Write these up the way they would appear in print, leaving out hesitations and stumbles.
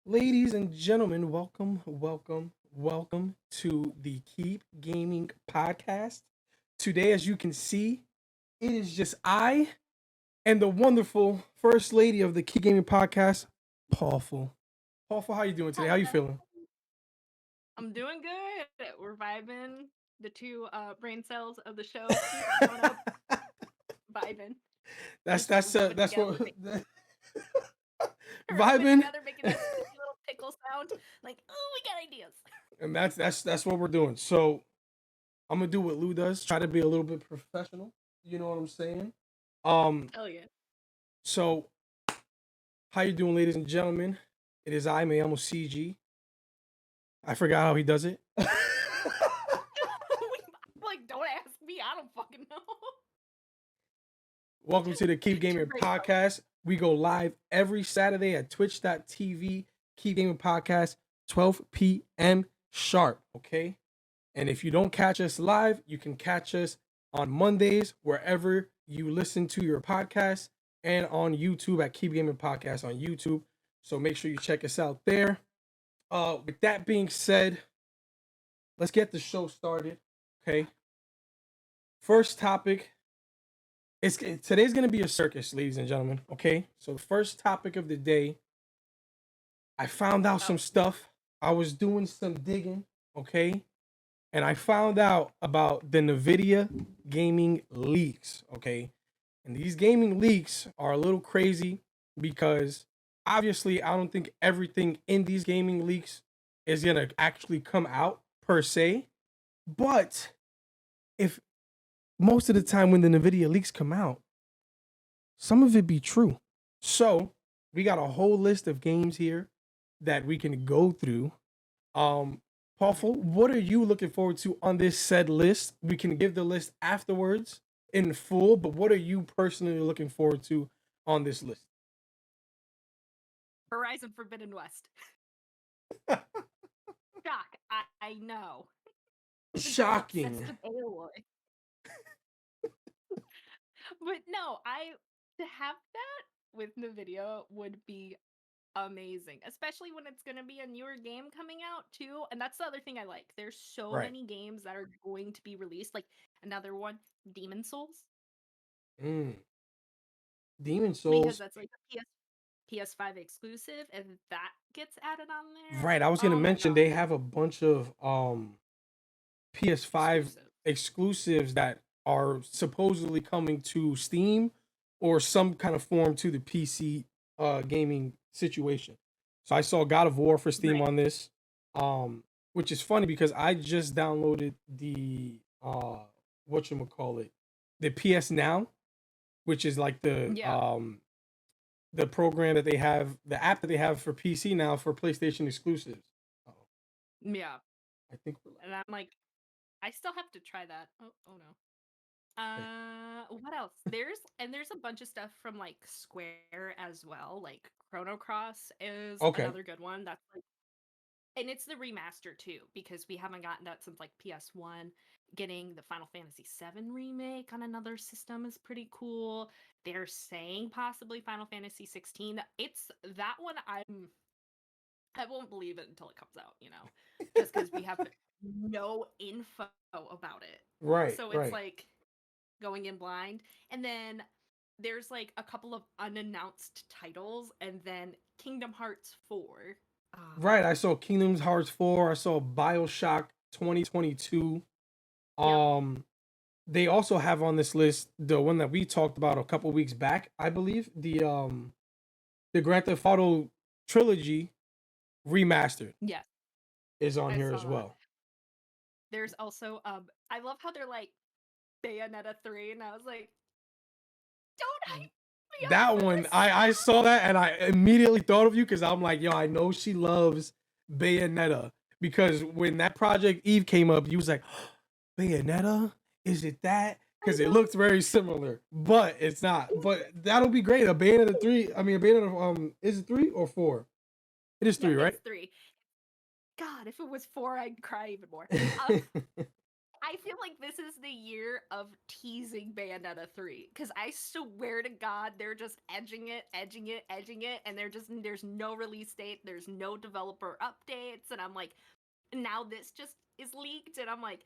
Ladies and gentlemen, welcome to the Keep Gaming podcast. Today, as you can see, it is just I and the wonderful first lady of the Keep Gaming podcast, Pawful. Pawful, how you doing today? How you Hello. feeling? I'm doing good. We're vibing. The two brain cells of the show keep going up, vibing. that's Just that's rubbing that's together, what rubbing vibing, together, making that squeaky little pickle sound. Like, oh, we got ideas. and that's what we're doing. So I'm gonna do what Lou does, try to be a little bit professional. You know what I'm saying? Um, Oh yeah. so how you doing, ladies and gentlemen? It is I, Mayamo CG. I forgot how he does it. Like, don't ask me. I don't fucking know. Welcome to the Keep Gaming Trademark. Podcast. We go live every Saturday at twitch.tv. Keep Gaming Podcast, 12 p.m. sharp. Okay. And if you don't catch us live, you can catch us on Mondays, wherever you listen to your podcast, and on YouTube at Keep Gaming Podcast on YouTube. So make sure you check us out there. With that being said, let's get the show started. Okay. First topic. Today's gonna be a circus, ladies and gentlemen. Okay. So first topic of the day. I found out some Oh, stuff. I was doing some digging. Okay. And I found out about the Nvidia gaming leaks. Okay. And these gaming leaks are a little crazy because obviously I don't think everything in these gaming leaks is gonna actually come out per se. But if most of the time when the Nvidia leaks come out, some of it be true. So we got a whole list of games here that we can go through. Pawful, what are you looking forward to on this said list? We can give the list afterwards in full, but what are you personally looking forward to on this list? Horizon Forbidden West. Shock. I know. Since I'm obsessed Shocking. with Aloy. But no, I to have that with Nvidia would be amazing, especially when it's going to be a newer game coming out too. And that's the other thing I like. There's so Right. many games that are going to be released. Like another one, Demon Souls, Mm. Demon because Souls. that's like a PS5 exclusive, and that gets added on there. Right. I was gonna Oh my mention god, they have a bunch of PS5 exclusive. exclusives that are supposedly coming to Steam or some kind of form to the PC gaming situation. So I saw God of War for Steam Right. on this, which is funny because I just downloaded the whatchamacallit, the PS Now, which is like Yeah. the program that they have, the app that they have for PC now for PlayStation exclusives. Oh, Yeah. I think we're And I'm like, I still have to try that. Oh no. like, What else? There's a bunch of stuff from like Square as well. Like Chrono Cross is okay, another good one. That's like, and it's the remaster too, because we haven't gotten that since like PS1. Getting the Final Fantasy VII remake on another system is pretty cool. They're saying possibly Final Fantasy 16. It's that one I won't believe it until it comes out, just because we have no info about it. right, So it's right. like going in blind. And then there's like a couple of unannounced titles, and then Kingdom Hearts 4. Right, I saw Kingdom Hearts 4, I saw BioShock 2022. Yep. Um they also have on this list the one that we talked about a couple weeks back, I believe, the Grand Theft Auto trilogy remastered Yes, is on I here saw as that. well. There's also I love how they're like Bayonetta 3, and I was like, don't hype me up That for one, this. I saw that and I immediately thought of you because I'm like, yo, I know she loves Bayonetta because when that Project Eve came up, you was like, Bayonetta, is it that? I Because it know. looks very similar, but it's not. But that'll be great. A Bayonetta 3. I mean, a Bayonetta, is it 3 or 4? It is Yeah, 3, right? it's 3. God, if it was 4, I'd cry even more. Um, I feel like this is the year of teasing Bayonetta 3 because I swear to God they're just edging it, edging it, edging it, and there's no release date, there's no developer updates, and I'm like, now this just is leaked, and I'm like,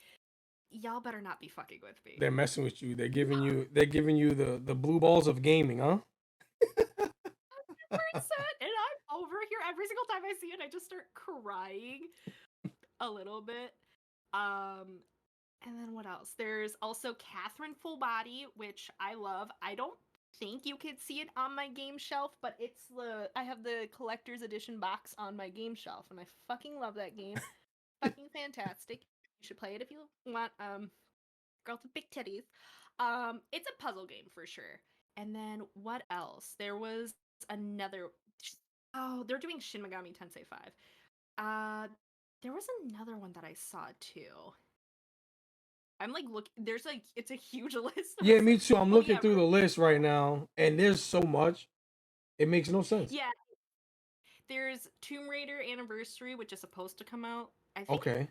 y'all better not be fucking with me. They're messing with you. They're giving you the blue balls of gaming, huh? 100%, and I'm over here every single time I see it, I just start crying a little bit. Um, And then what else? There's also Catherine Full Body, which I love. I don't think you could see it on my game shelf, but I have the collector's edition box on my game shelf, and I fucking love that game. Fucking fantastic. You should play it if you want. Girls with big titties. It's a puzzle game for sure. And then what else? There was another. Oh, they're doing Shin Megami Tensei 5. There was another one that I saw too. I'm like, look, there's like, it's a huge list. Yeah, me too. I'm Oh looking yeah, through the list right now, and there's so much. It makes no sense. yeah. There's Tomb Raider Anniversary, which is supposed to come out. I think. Okay.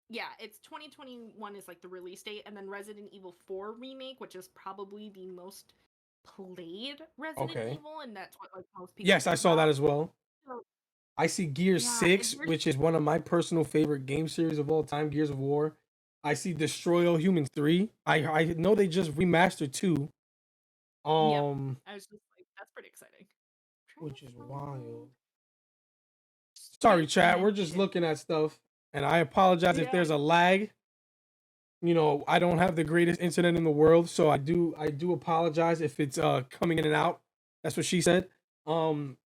Yeah, it's 2021 is like the release date, and then Resident Evil 4 remake, which is probably the most played Resident Okay. Evil, and that's what like most people Yes, I talk saw that about. as well. So, I see Gears yeah, 6, which is one of my personal favorite game series of all time, Gears of War. I see Destroy All Humans 3. I know they just remastered 2. yep. Um, I was just like, that's pretty exciting. I'm trying which to is find wild. Sorry, Sweet chat. We're just Mention. looking at stuff, and I apologize if Yeah, there's a lag. You know, I don't have the greatest internet in the world, so I do apologize if it's coming in and out. That's what she said. Um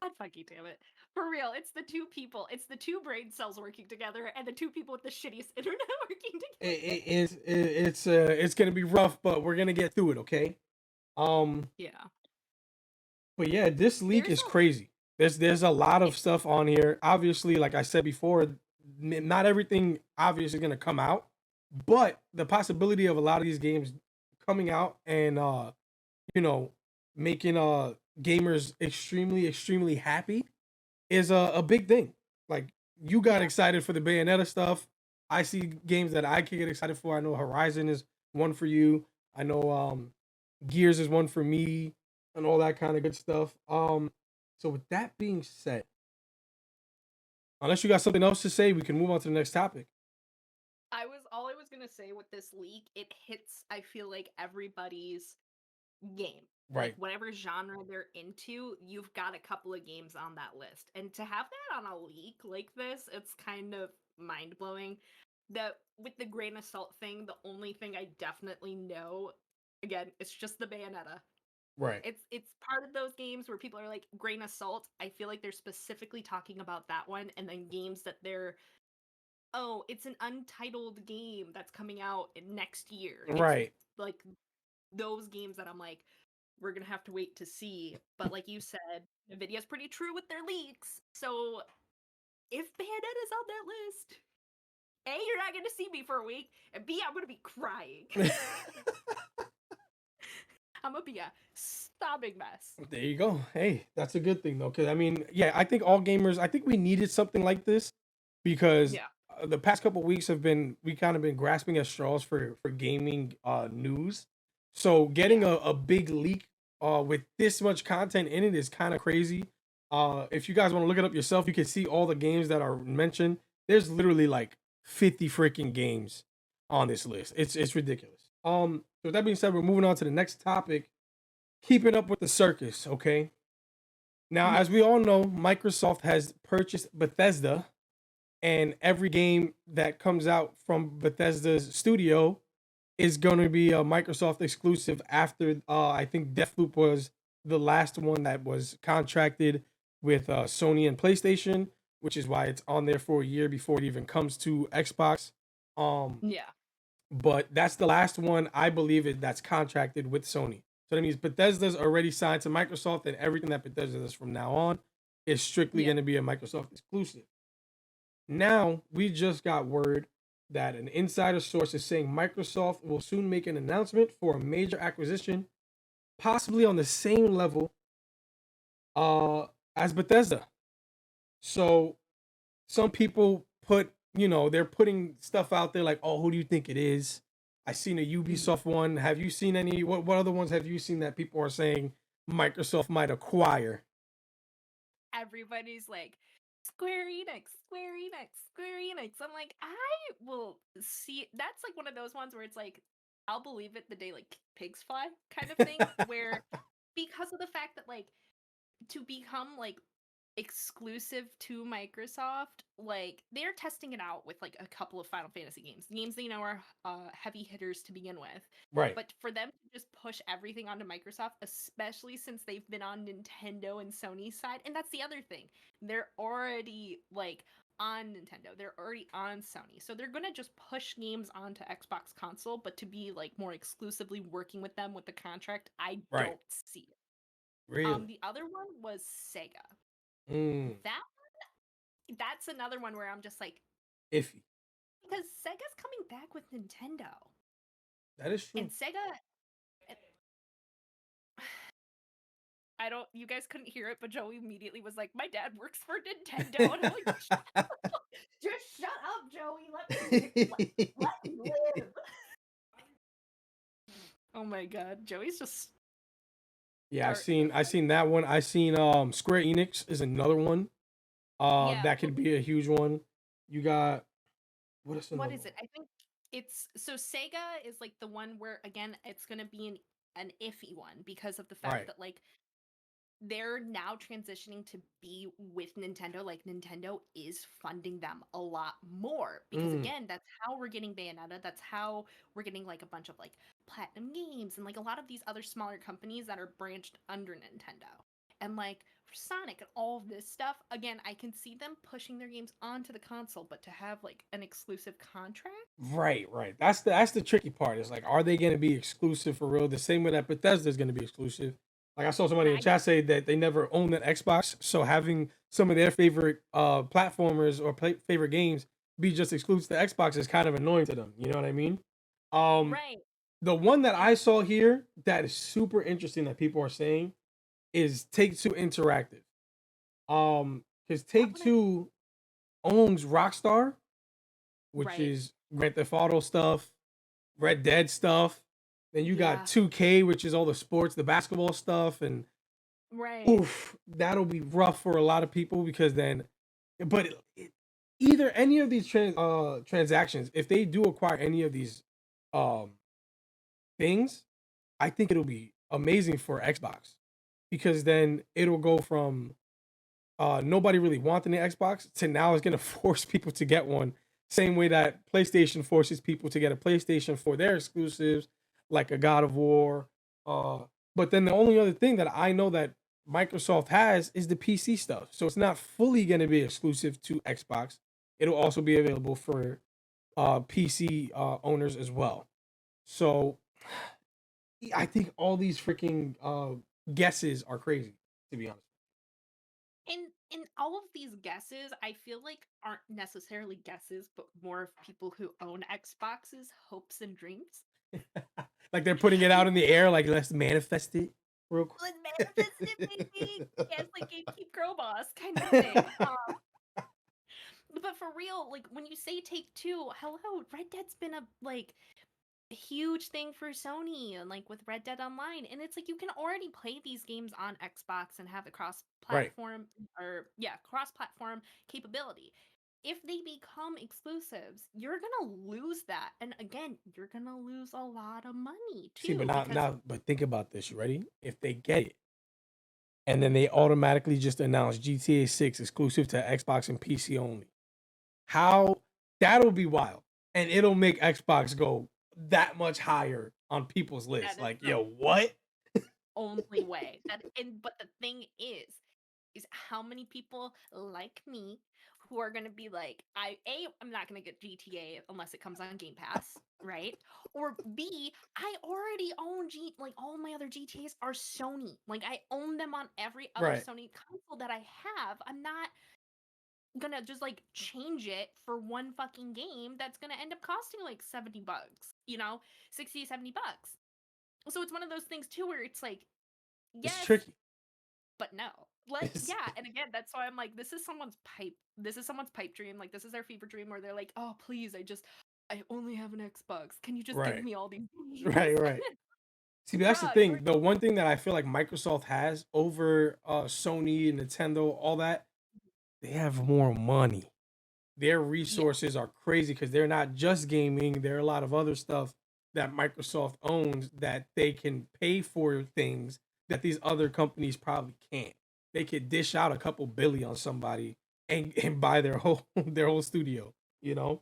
God fucking damn it. For real, it's the two people. It's the two brain cells working together and the two people with the shittiest internet working together. it's gonna be rough, but we're gonna get through it, okay? Um, Yeah. but yeah, this leak There's is crazy. There's a lot a of stuff on here. Obviously, like I said before, not everything obviously gonna come out, but the possibility of a lot of these games coming out and you know making gamers extremely happy is a big thing. Like you got yeah. excited for the Bayonetta stuff. I see games that I can get excited for. I know Horizon is one for you. I know Gears is one for me and all that kind of good stuff. So with that being said, unless you got something else to say, we can move on to the next topic. All I was gonna say with this leak, it hits I feel like everybody's game. Like Right. whatever genre they're into, you've got a couple of games on that list. And to have that on a leak like this, it's kind of mind blowing. With the grain of salt thing, the only thing I definitely know, again, it's just the Bayonetta. Right. It's part of those games where people are like grain of salt. I feel like they're specifically talking about that one, and then games that they're it's an untitled game that's coming out next year. It's Right. like those games that I'm like, we're gonna have to wait to see. But like you said, Nvidia's pretty true with their leaks. So if Bayonetta's on that list, A, you're not gonna see me for a week, and B, I'm gonna be crying. I'm gonna be a sobbing mess. There you go. Hey, that's a good thing though, because I mean, yeah, I think all gamers. I think we needed something like this because Yeah. the past couple weeks have been we kind of been grasping at straws for gaming news. So getting Yeah. a big leak with this much content in it is kind of crazy. If you guys want to look it up yourself, you can see all the games that are mentioned. There's literally like 50 freaking games on this list. It's ridiculous. So with that being said, we're moving on to the next topic. Keeping up with the circus, okay? Now, as Yes. we all know, Microsoft has purchased Bethesda, and every game that comes out from Bethesda's studio is going to be a Microsoft exclusive after I think Deathloop was the last one that was contracted with Sony and PlayStation, which is why it's on there for a year before it even comes to Xbox. Um, Yeah. but that's the last one I believe that's contracted with Sony. So that means Bethesda's already signed to Microsoft, and everything that Bethesda does from now on is strictly Yeah. going to be a Microsoft exclusive. Now we just got word that an insider source is saying Microsoft will soon make an announcement for a major acquisition, possibly on the same level uh, as Bethesda. So some people put they're putting stuff out there like, oh, who do you think it is? I seen a Mhm. Ubisoft one. Have you seen any? What other ones have you seen that people are saying Microsoft might acquire? Everybody's like, Square Enix, Square Enix, Square Enix. I'm like, I will see. That's like one of those ones where it's like, I'll believe it the day like pigs fly kind of thing, where because of the fact that like to become like exclusive to Microsoft, like they're testing it out with like a couple of Final Fantasy games they know are heavy hitters to begin with. Right, But for them to just push everything onto Microsoft, especially since they've been on Nintendo and Sony's side, and that's the other thing, they're already like on Nintendo, they're already on Sony, so they're gonna just push games onto Xbox console. But to be like more exclusively working with them with the contract, I right, don't see it. really. The other one was Sega. Mm, That that's another one where I'm just like, iffy. because Sega's coming back with Nintendo, That is and true. Sega, eh, I don't, you guys couldn't hear it, but Joey immediately was like, "My dad works for Nintendo," and I'm like, "Just shut up, Joey. Let me live." Oh my god, Joey's just Yeah, I starting a seen I fight. seen that one. I seen Square Enix is another one. Yeah, That well, could be a huge one. You got what is what another is one? it? I think it's so Sega is like the one where again it's gonna be an iffy one because of the fact Right. that like they're now transitioning to be with Nintendo. Like Nintendo is funding them a lot more because Mm, again, that's how we're getting Bayonetta. That's how we're getting like a bunch of like Platinum Games and like a lot of these other smaller companies that are branched under Nintendo. And like for Sonic and all of this stuff, again, I can see them pushing their games onto the console, but to have like an exclusive contract, right, right. That's the tricky part. Is like, are they going to be exclusive for real? The same way that Bethesda's going to be exclusive. Like I saw somebody in I chat say that they never owned an Xbox, so having some of their favorite platformers or favorite games be just exclusive to Xbox is kind of annoying to them. You know what I mean? Um, right. the one that And I saw here that is super interesting that people are saying is Take Two Interactive. Because that Take one I Two owns Rockstar, which right. is Grand Theft Auto stuff, Red Dead stuff. Then you got Yeah. 2K, which is all the sports, the basketball stuff, and Right. oof, that'll be rough for a lot of people because then, but either any of these transactions, if they do acquire any of these um things, I think it'll be amazing for Xbox because then it'll go from nobody really wanting the Xbox to now it's gonna force people to get one. Same way that PlayStation forces people to get a PlayStation for their exclusives, like a God of War. Uh, but then the only other thing that I know that Microsoft has is the PC stuff. So it's not fully gonna be exclusive to Xbox. It'll also be available for PC owners as well. So I think all these freaking guesses are crazy, to be honest. In all of these guesses, I feel like aren't necessarily guesses, but more of people who own Xboxes, hopes and dreams. Like they're putting it out in the air, like let's manifest it real Let's manifest it, quick. baby. Yes, like Gatekeep Girl Boss kind of thing. But for real, like when you say Take Two, hello, Red Dead's been a like huge thing for Sony and like with Red Dead Online, and it's like you can already play these games on Xbox and have the cross Right. platform or yeah, cross platform capability. If they become exclusives, you're gonna lose that. And again, you're gonna lose a lot of money See, but too, now, because but think about this. You ready? If they get it, and then they automatically just announce GTA 6 exclusive to Xbox and PC only, how that'll be wild, and it'll make Xbox go that much higher on people's list. that is Like, the yo, what? only way. That and but the thing is how many people like me who are gonna be like, I'm not gonna get GTA unless it comes on Game Pass, right? Or B, I already own like all my other GTAs are Sony. Like I own them on every other Right. Sony console that I have. I'm not gonna just like change it for one fucking game that's gonna end up costing like $70, 60, $70. So it's one of those things too where it's like, It's yes, tricky. but no. It's, Yeah, and again, that's why I'm like, this is someone's pipe dream, like, this is their fever dream where they're like, "Oh, please, I only have an Xbox. Can you just give right, me all these games?" right. See, that's the Bruh, thing. The one thing that I feel like Microsoft has over Sony, Nintendo, all that, they have more money. Their yeah, resources are crazy because they're not just gaming. There are a lot of other stuff that Microsoft owns that they can pay for things that these other companies probably can't. They could dish out a couple billion on somebody and buy their whole their whole studio. You know,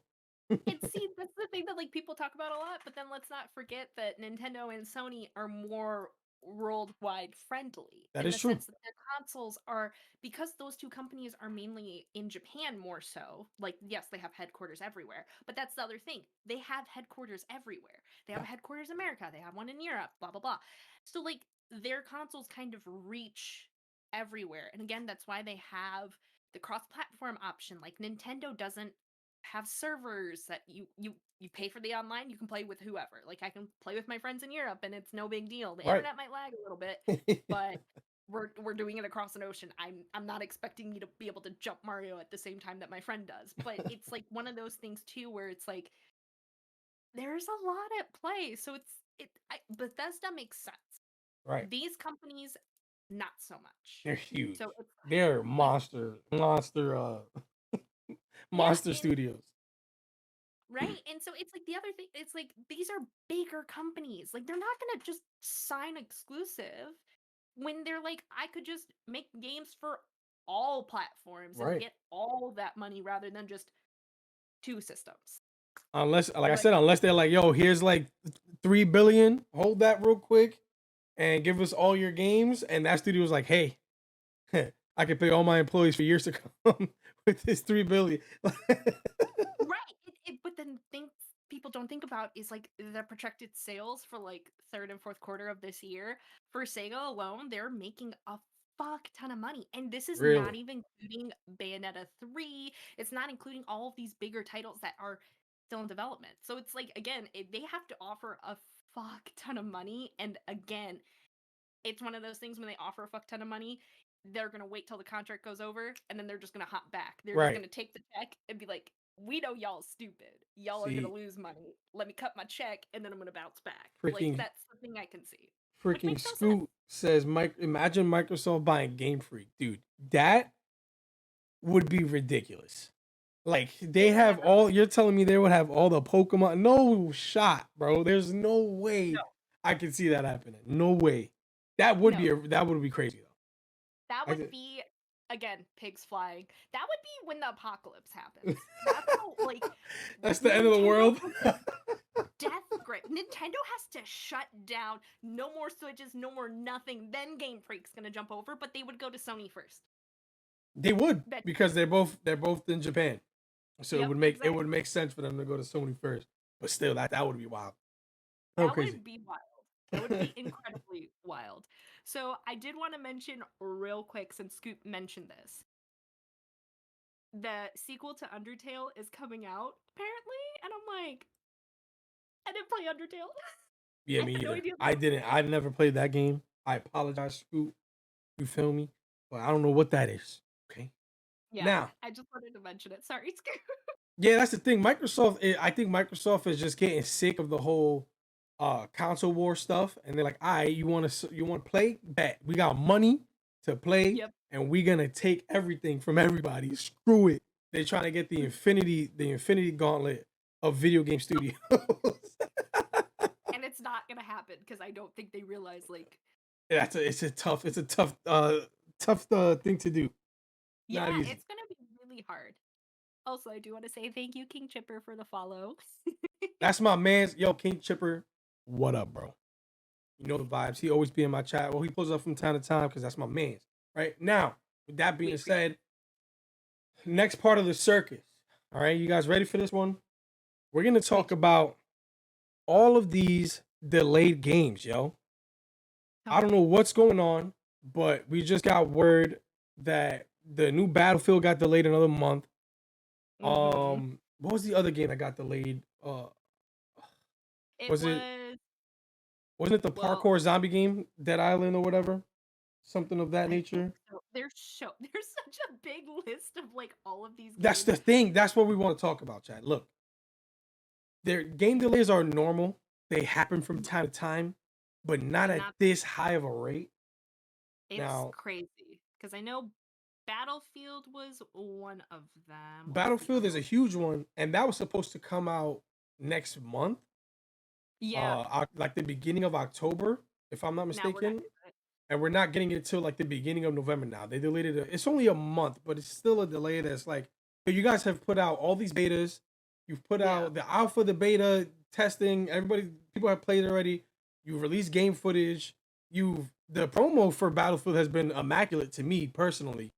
and see, that's the thing that, like, people talk about a lot, but then let's not forget that Nintendo and Sony are more worldwide friendly that in is the true. sense that their consoles are, because those two companies are mainly in Japan more so. Like, yes, they have headquarters everywhere, but that's the other thing. They have headquarters everywhere. They have Yeah, a headquarters in America, they have one in Europe, blah blah blah. So like their consoles kind of reach everywhere. And again, that's why they have the cross-platform option. Like Nintendo doesn't have servers that you pay for the online, you can play with whoever. Like I can play with my friends in Europe and it's no big deal. The right. internet might lag a little bit, but we're doing it across an ocean. I'm not expecting you to be able to jump Mario at the same time that my friend does. But it's like one of those things too where it's like there's a lot at play. So Bethesda makes sense. Right. These companies not so much. They're huge. So They're it's yeah, monster and studios. right? And so it's like the other thing, it's like these are bigger companies. Like they're not gonna just sign exclusive when they're like, I could just make games for all platforms and Right. get all that money rather than just two systems. Unless, like I But said, unless they're like, yo, here's like 3 billion, hold that real quick and give us all your games. And that studio was like, hey, I can pay all my employees for years to come with this 3 billion. right, but then things people don't think about is like the projected sales for like third and fourth quarter of this year for Sega alone. They're making a fuck ton of money, and this is not Really? even including Bayonetta 3. It's not including all of these bigger titles that are still in development. So it's like again, they have to offer a fuck ton of money, and again, it's one of those things when they offer a fuck ton of money, they're gonna wait till the contract goes over and then they're just gonna hop back. They're just Right. gonna take the check and be like, we know y'all stupid. Y'all are gonna See, lose money. Let me cut my check and then I'm gonna bounce back. Like freaking that's the thing I can see. Which freaking makes no sense. Scoot says, Mike, imagine Microsoft buying Game Freak, dude. That would be ridiculous. Like they It have never all. would. You're telling me they would have all the Pokemon? No shot, bro. There's no way No, I can see that happening. No way. no. That would be crazy That though. would be again, pigs flying. That would be when the apocalypse happens. That's how like That's the end of the Nintendo world. puts a death grip. Nintendo has to shut down. No more Switches, no more nothing. Then Game Freak's gonna jump over, but they would go to Sony first. They would Bet. because they're both in Japan, so Yep, it would exactly. make sense for them to go to Sony first. But still, that would be wild. Oh, That crazy. would be wild. That would be incredibly wild. So I did want to mention real quick, since Scoop mentioned this, the sequel to Undertale is coming out apparently, and I'm like, I didn't play Undertale. Yeah, I me had no either. idea that I was a didn't. thing. I never played that game. I apologize, Scoot. You feel me? But I don't know what that is. Okay. Yeah, Now, I just wanted to mention it. Sorry, Scoop. yeah, that's the thing. I think Microsoft is just getting sick of the whole console war stuff, and they're like, "All right, you want to play? Bet we got money to play, Yep. and we're gonna take everything from everybody. Screw it." They're trying to get the Infinity Gauntlet of video game studios. And it's not gonna happen because I don't think they realize like It's a tough thing to do. Not yeah, easy. it's gonna be really hard. Also, I do want to say thank you, King Chipper, for the follow. That's my man's yo King Chipper. What up, bro? You know the vibes. He always be in my chat. Well, he pulls up from time to time because that's my man's. Right now, with that We being appreciate said, next part of the circus. All right, you guys ready for this one? We're gonna talk which about all of these delayed games, yo. tell I don't me. know what's going on, but we just got word that the new Battlefield got delayed another month. Mm-hmm. What was the other game that got delayed? It Was it was wasn't it the well, parkour zombie game, Dead Island or whatever? something of that I think nature. so. There's such a big list of like all of these That's games. the thing. That's what we want to talk about, Chad. Look, their game delays are normal. They happen from Yeah, time to time, but not but at not this high of a rate. it's Now, crazy because I know Battlefield was one of them. What was the Battlefield other is a one? huge one, and that was supposed to come out next month, Yeah, like the beginning of October, if I'm not now we're not mistaken. getting it. And we're not getting it till like the beginning of November now. They delayed it. It's only a month, but it's still a delay that's like, so you guys have put out all these betas. You've put Yeah, out the alpha, the beta testing. Everybody, people have played already. You've released game footage. The promo for Battlefield has been immaculate to me personally.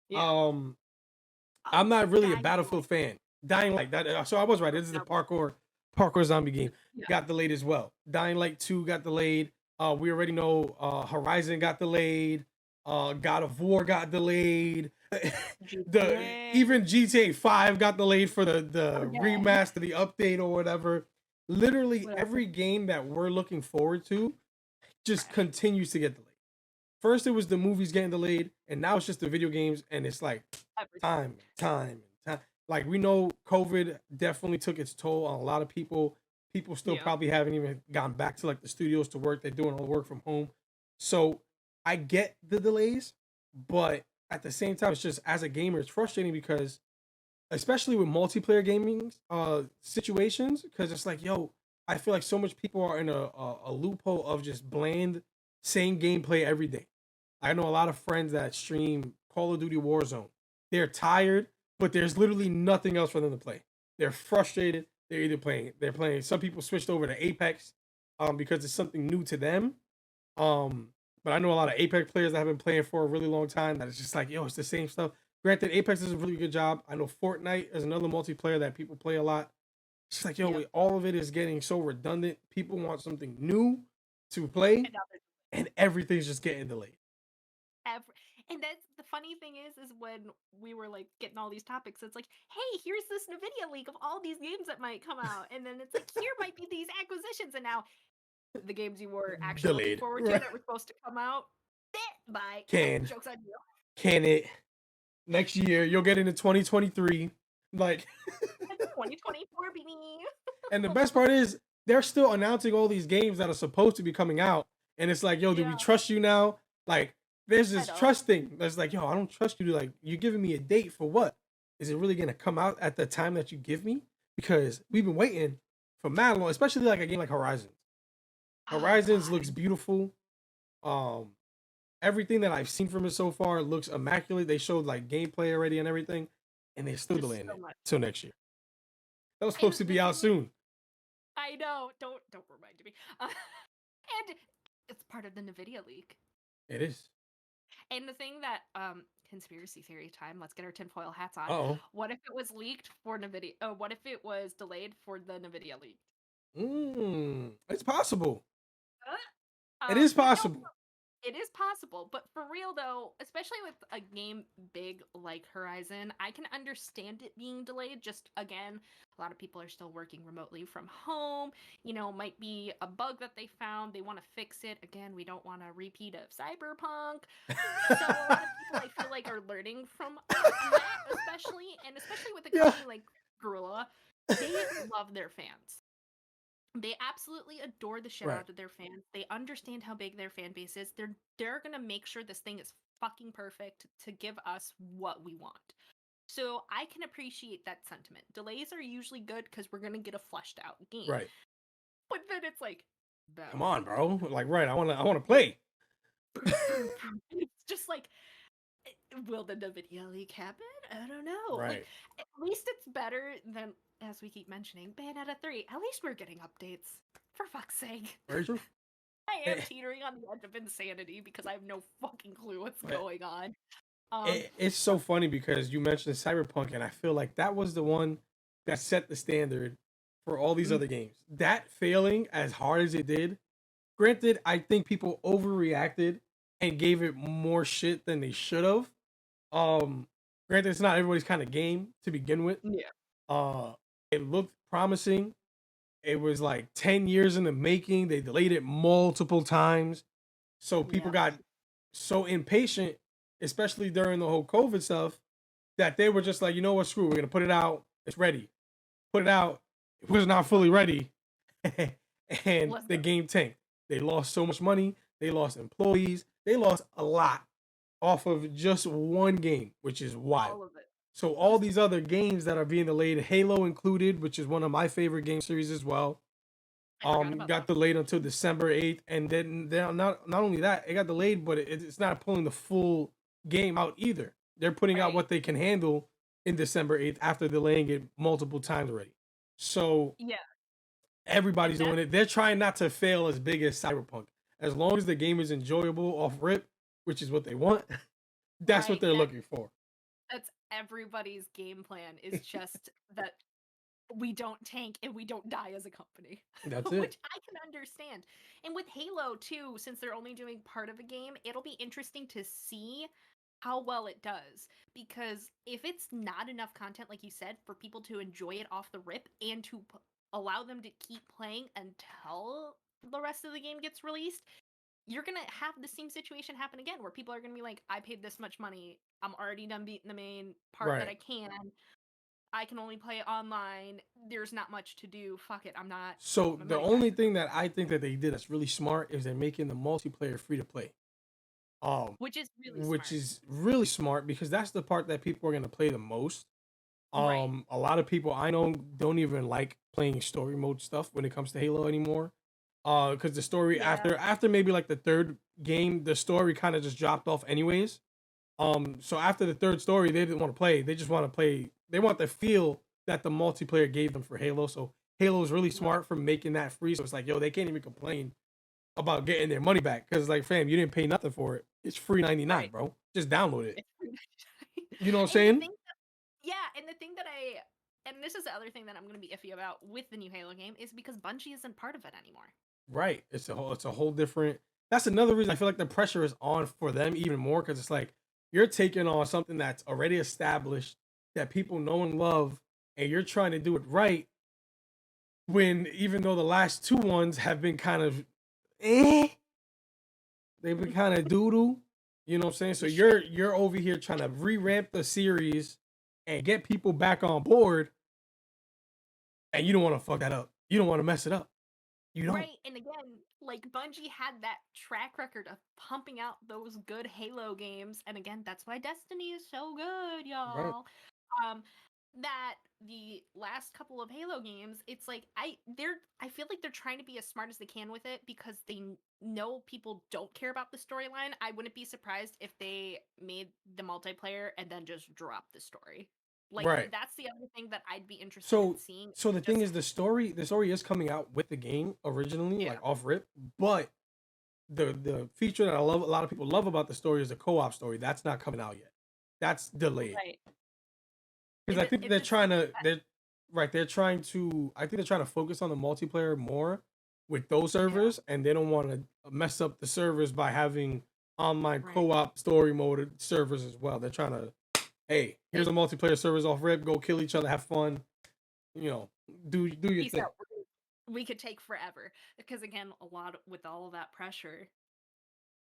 yeah. Um, I'm not really a Dying Light. Battlefield fan. Dying Light, that so I was right. This is the No, parkour zombie game. yeah, Got delayed as well. Dying Light 2 got delayed. We already know Horizon got delayed. God of War got delayed. The GTA. even GTA 5 got delayed for the Again. remaster, the update or whatever. Literally What else? every game that we're looking forward to just Trash. continues to get delayed. First it was the movies getting delayed, and now it's just the video games, and it's like Everything. time. Like we know COVID definitely took its toll on a lot of people. People still Yeah. probably haven't even gone back to like the studios to work. They're doing all the work from home. So I get the delays, but at the same time, it's just as a gamer, it's frustrating because especially with multiplayer gaming situations, because it's like, yo, I feel like so much people are in a loophole of just bland same gameplay every day. I know a lot of friends that stream Call of Duty Warzone. They're tired, but there's literally nothing else for them to play. They're frustrated. They're playing. Some people switched over to Apex, because it's something new to them. Um, but I know a lot of Apex players that have been playing for a really long time that it's just like, yo, it's the same stuff. Granted, Apex does a really good job. I know Fortnite is another multiplayer that people play a lot. It's just like, yo, Yep. all of it is getting so redundant. People want something new to play, And now there's and everything's just getting delayed. every and that's the funny thing is when we were like getting all these topics, it's like, hey, here's this Nvidia leak of all these games that might come out. And then it's like, here might be these acquisitions, and now the games you were actually looking Delayed. forward to Right. that were supposed to come out. Bye. Can Joke's on you. can it next year? You'll get into 2023. Like, It's 2024, baby. and the best part is they're still announcing all these games that are supposed to be coming out, and it's like, yo, do we Yeah, trust you now? Like, there's I this don't. trust thing that's like, yo, I don't trust you. To like, you're giving me a date for what? Is it really gonna come out at the time that you give me? Because we've been waiting for mad long, especially like a game like Horizon. Oh Horizons God, looks beautiful. Um, Everything that I've seen from it so far looks immaculate. They showed like gameplay already and everything, and they're still there's delaying so it much. till next year. That was And supposed to the be out thing is, soon. I know. Don't remind me. And it's part of the Nvidia leak. It is. And the thing that conspiracy theory time, let's get our tinfoil hats on. Oh, What if it was leaked for Nvidia? What if it was delayed for the Nvidia leak? it's possible. It is But no, possible. it is possible. But for real though, especially with a game big like Horizon, I can understand it being delayed. Just again, a lot of people are still working remotely from home. Might be a bug that they found. They want to fix it. Again, we don't want a repeat of Cyberpunk. So a lot of people I feel like are learning from that, especially with a Yeah. company like Gorilla, they love their fans. They absolutely adore the shit Right. out of their fans. They understand how big their fan base is. They're gonna make sure this thing is fucking perfect to give us what we want. So I can appreciate that sentiment. Delays are usually good because we're gonna get a fleshed out game. Right. But then it's like Come on, Battlefield. bro. Like, right. I wanna play. It's just like, will the Nvidia leak happen? I don't know. Like, Right. at least it's better than, as we keep mentioning, Bayonetta 3. At least we're getting updates. For fuck's sake. Very true. I am It, teetering on the edge of insanity because I have no fucking clue what's it, going on. Um, it's so funny because you mentioned Cyberpunk, and I feel like that was the one that set the standard for all these mm, other games. That failing as hard as it did, granted, I think people overreacted and gave it more shit than they should have. Um, Granted, it's not everybody's kind of game to begin with. yeah, Uh, it looked promising. It was like 10 years in the making. They delayed it multiple times. So people yeah, got so impatient, especially during the whole COVID stuff, that they were just like, you know what, screw, we're gonna put it out. It's ready. Put it out. It was not fully ready, and Let's the go. game tanked. They lost so much money. They lost employees. They lost a lot off of just one game, which is wild. All of it. So all Just these other games that are being delayed, Halo included, which is one of my favorite game series as well, I forgot about got that. delayed until December 8th, and then not only that, it got delayed, but it's not pulling the full game out either. They're putting out Right. what they can handle in December 8th after delaying it multiple times already. So Yeah. everybody's And that doing it. They're trying not to fail as big as Cyberpunk. As long as the game is enjoyable off rip, which is what they want, that's what right. they're looking for. That's everybody's game plan is just that we don't tank and we don't die as a company, That's it. which I can understand. And with Halo too, since they're only doing part of a game, it'll be interesting to see how well it does, because if it's not enough content, like you said, for people to enjoy it off the rip and to allow them to keep playing until the rest of the game gets released, you're gonna have the same situation happen again, where people are gonna be like, I paid this much money, I'm already done beating the main part that Right. I can only play online, there's not much to do, fuck it, I'm not So putting my the money back. only thing that I think that they did that's really smart is they're making the multiplayer free to play. Um, Which is really which smart. is really smart because that's the part that people are gonna play the most. Right. A lot of people I know don't even like playing story mode stuff when it comes to Halo anymore. Because the story Yeah. after maybe like the third game, the story kind of just dropped off anyways. So after the third story, they didn't want to play. They just want to play. They want the feel that the multiplayer gave them for Halo. So Halo is really Right. smart for making that free. So it's like, yo, they can't even complain about getting their money back because like, fam, you didn't pay nothing for it. It's free 99, Right. bro. Just download it. It's free. You know what I'm And the saying? thing yeah, and the thing that I and this is the other thing that I'm gonna be iffy about with the new Halo game is because Bungie isn't part of it anymore. Right. It's a whole different. That's another reason I feel like the pressure is on for them even more because it's like you're taking on something that's already established that people know and love, and you're trying to do it right. When even though the last two ones have been kind of, eh, they've been kind of doodle. You know what I'm saying? So Shit. you're over here trying to re-ramp the series and get people back on board, and you don't want to fuck that up. You don't want to mess it up. You don't. Right, and again, like Bungie had that track record of pumping out those good Halo games, and again, that's why Destiny is so good, Right. y'all. Um, that the last couple of Halo games, it's like I feel like they're trying to be as smart as they can with it because they know people don't care about the storyline. I wouldn't be surprised if they made the multiplayer and then just dropped the story. Like Right. that's the other thing that I'd be interested in So seeing. so the thing Just is the story is coming out with the game originally, yeah, like off rip, but the feature that I love a lot of people love about the story is the co-op story. That's not coming out yet. That's delayed. right. Because I think If they're it's trying something to they're right, they're trying to I think they're trying to focus on the multiplayer more with those yeah, servers, and they don't want to mess up the servers by having online right. co-op story mode servers as well. They're trying to, hey, here's a multiplayer servers off rip, go kill each other, have fun, you know, do your Peace thing. out. We could take forever because again, a lot with all of that pressure,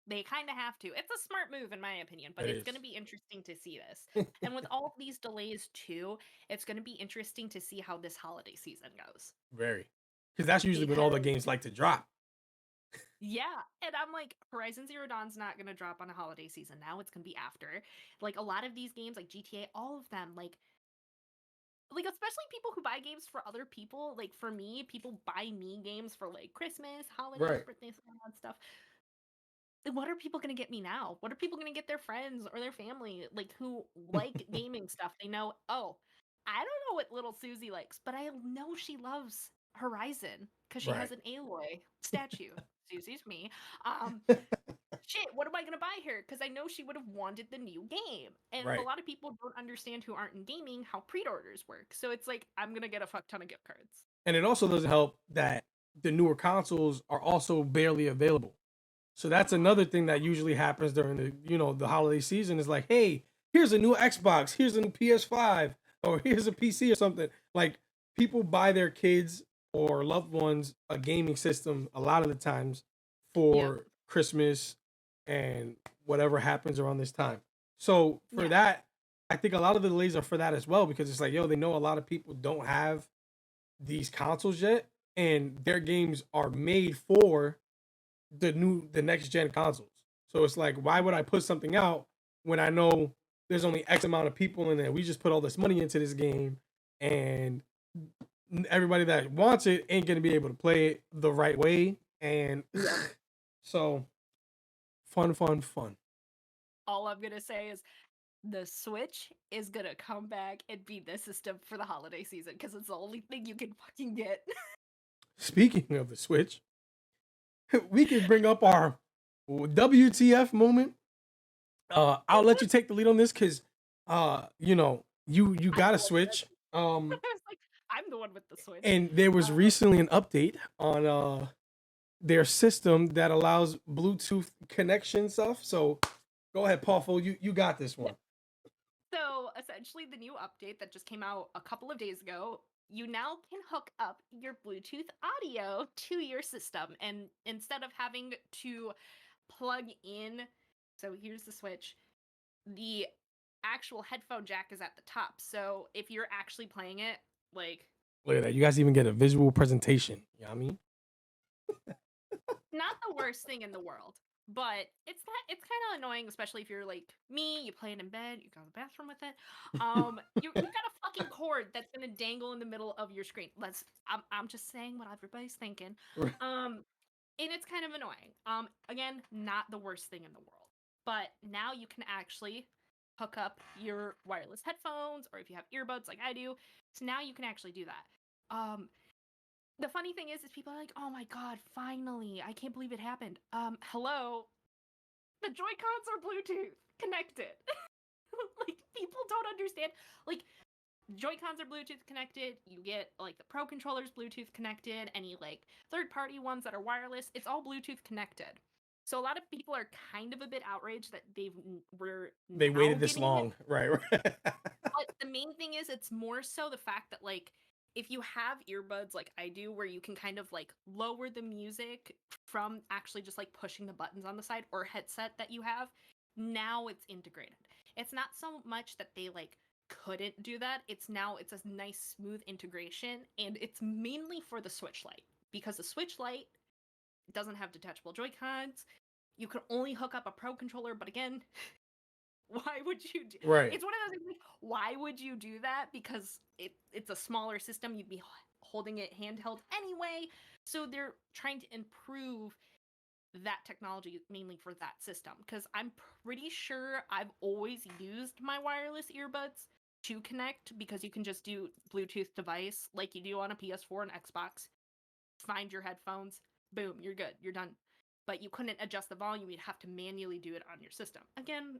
they kind of have to. It's a smart move in my opinion, but It it's going to is. be interesting to see this. And with all of these delays too, it's going to be interesting to see how this holiday season goes. Very. Because that's usually when all the Because games like to drop. yeah, and I'm like Horizon Zero Dawn's not going to drop on a holiday season. Now it's going to be after. Like a lot of these games like GTA, all of them like especially people who buy games for other people, like for me, people buy me games for like Christmas, holidays, Right. birthdays, all that stuff. What are people going to get me now? What are people going to get their friends or their family like who like gaming stuff? They know, oh, I don't know what little Susie likes, but I know she loves Horizon because she Right. has an Aloy statue. Susie's me. Um, shit, what am I going to buy her? Because I know she would have wanted the new game. And a Right. lot of people don't understand who aren't in gaming how pre orders work. So it's like, I'm going to get a fuck ton of gift cards. And it also doesn't help that the newer consoles are also barely available. So that's another thing that usually happens during the holiday season is like, hey, here's a new Xbox, here's a new PS5, or here's a PC or something. Like people buy their kids or loved ones a gaming system a lot of the times Yep. for Christmas and whatever happens around this time. So for Yeah. that, I think a lot of the delays are for that as well, because it's like, yo, they know a lot of people don't have these consoles yet, and their games are made for the next gen consoles. So it's like, why would I put something out when I know there's only X amount of people in it? We just put all this money into this game, and everybody that wants it ain't gonna be able to play it the right way. And so fun. All I'm gonna say is the Switch is gonna come back and be the system for the holiday season because it's the only thing you can fucking get. Speaking of the Switch, we can bring up our WTF moment. I'll let you take the lead on this because you got a Switch. I was like, I'm the one with the Switch. And there was recently an update on their system that allows Bluetooth connection stuff. So go ahead, Pawful. You got this one. So essentially, the new update that just came out a couple of days ago, you now can hook up your Bluetooth audio to your system. And instead of having to plug in, so here's the Switch, the actual headphone jack is at the top. So if you're actually playing it, like, Look at that. You guys even get a visual presentation. You know what I mean? not the worst thing in the world. But it's kind of annoying, especially if you're like me, you play it in bed, you go to the bathroom with it. You got a fucking cord that's gonna dangle in the middle of your screen. I'm just saying what everybody's thinking. And it's kind of annoying. Again, not the worst thing in the world. But now you can actually hook up your wireless headphones, or if you have earbuds like I do. So now you can actually do that. The funny thing is people are like, oh my god, finally, I can't believe it happened. Hello, the Joy-Cons are Bluetooth connected. Like, people don't understand. Like, Joy-Cons are Bluetooth connected. You get like the Pro controllers Bluetooth connected. Any like third-party ones that are wireless, it's all Bluetooth connected. So a lot of people are kind of a bit outraged that they waited this long, right? But the main thing is, it's more so the fact that like, if you have earbuds like I do, where you can kind of like lower the music from actually just like pushing the buttons on the side, or headset that you have, now it's integrated. It's not so much that they like couldn't do that. It's a nice smooth integration, and it's mainly for the Switch Lite, because the Switch Lite doesn't have detachable Joy-Cons. You can only hook up a Pro controller, but again, why would you do Right. it's one of those things, like, why would you do that? Because it's a smaller system, you'd be holding it handheld anyway. So they're trying to improve that technology mainly for that system, because I'm pretty sure I've always used my wireless earbuds to connect, because you can just do Bluetooth device like you do on a PS4 and Xbox, find your headphones, boom, you're good, you're done. But you couldn't adjust the volume, you'd have to manually do it on your system. Again,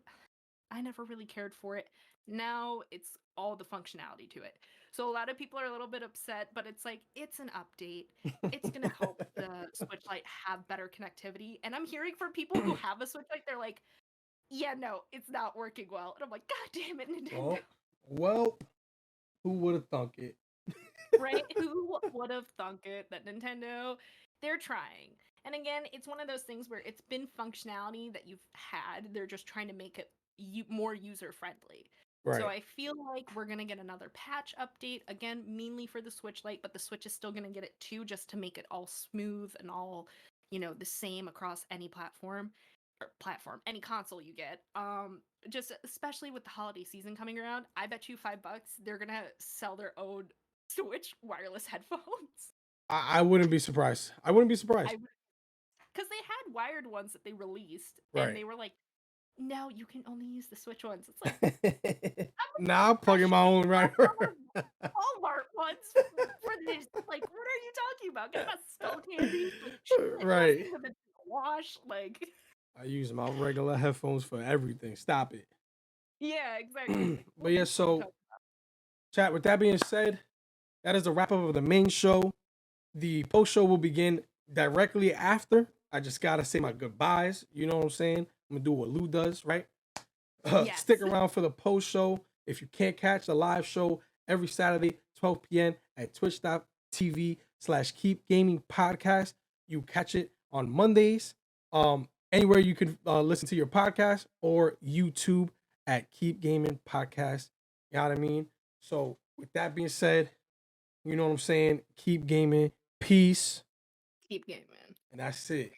I never really cared for it. Now it's all the functionality to it. So a lot of people are a little bit upset, but it's like, it's an update. It's going to help the Switch Lite have better connectivity. And I'm hearing from people who have a Switch Lite, they're like, yeah, no, it's not working well. And I'm like, God damn it, Nintendo. Well, who would have thunk it? Right? Who would have thunk it that Nintendo, they're trying. And again, it's one of those things where it's been functionality that you've had. They're just trying to make it more user friendly. Right. So I feel like we're going to get another patch update, again, mainly for the Switch Lite, but the Switch is still going to get it too, just to make it all smooth and all, the same across any any console you get. Just especially with the holiday season coming around, I bet you $5 they're going to sell their own Switch wireless headphones. I wouldn't be surprised. I wouldn't be surprised. Because they had wired ones that they released, Right. and they were like, no, you can only use the Switch ones. It's like, now I'm plugging my own right. Walmart ones for this. Like, what are you talking about? Get about skull candies, like, right. Wash, like. I use my regular headphones for everything. Stop it. Yeah, exactly. But yeah, so chat. With that being said, that is a wrap up of the main show. The post show will begin directly after. I just gotta say my goodbyes. You know what I'm saying? I'm gonna do what Lou does, right? Yes. Stick around for the post show. If you can't catch the live show every Saturday, 12 p.m. at twitch.tv/Keep Gaming Podcast, you catch it on Mondays. anywhere you can listen to your podcast, or YouTube at Keep Gaming Podcast. You know what I mean? So with that being said, you know what I'm saying? Keep gaming. Peace. Keep gaming. And that's it.